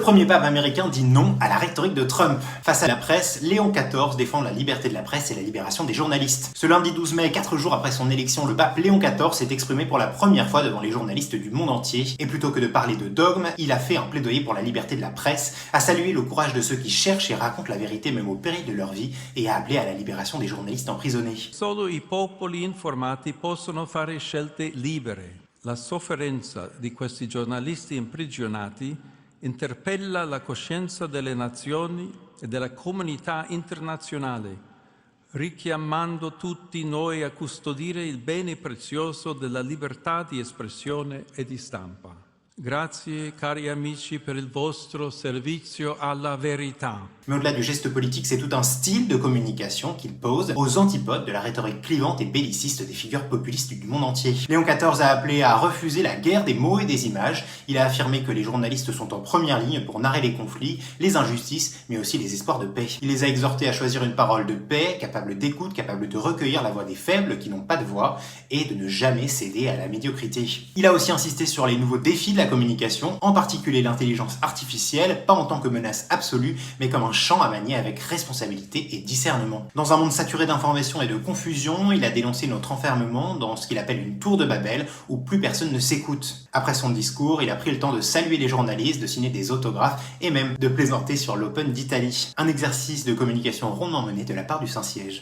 premier pape américain dit non à la rhétorique de Trump. Face à la presse, Léon XIV défend la liberté de la presse et la libération des journalistes. Ce lundi 12 mai, 4 jours après son élection, le pape Léon XIV s'est exprimé pour la première fois devant les journalistes du monde entier. Et plutôt que de parler de dogme, il a fait un plaidoyer pour la liberté de la presse, a salué le courage de ceux qui cherchent et racontent la vérité même au péril de leur vie et a appelé à la libération des journalistes emprisonnés. Solo i popoli informati possono fare scelte libere. La sofferenza di questi giornalisti imprigionati interpella la coscienza delle nazioni e della comunità internazionale, richiamando tutti noi a custodire il bene prezioso della libertà di espressione e di stampa. Grazie, cari amici, per il vostro servizio alla verità. Mais au-delà du geste politique, c'est tout un style de communication qu'il pose aux antipodes de la rhétorique clivante et belliciste des figures populistes du monde entier. Léon XIV a appelé à refuser la guerre des mots et des images. Il a affirmé que les journalistes sont en première ligne pour narrer les conflits, les injustices, mais aussi les espoirs de paix. Il les a exhortés à choisir une parole de paix, capable d'écoute, capable de recueillir la voix des faibles qui n'ont pas de voix, et de ne jamais céder à la médiocrité. Il a aussi insisté sur les nouveaux défis de la communication, en particulier l'intelligence artificielle, pas en tant que menace absolue, mais comme un champ à manier avec responsabilité et discernement. Dans un monde saturé d'informations et de confusion, il a dénoncé notre enfermement dans ce qu'il appelle une tour de Babel où plus personne ne s'écoute. Après son discours, il a pris le temps de saluer les journalistes, de signer des autographes et même de plaisanter sur l'Open d'Italie. Un exercice de communication rondement mené de la part du Saint-Siège.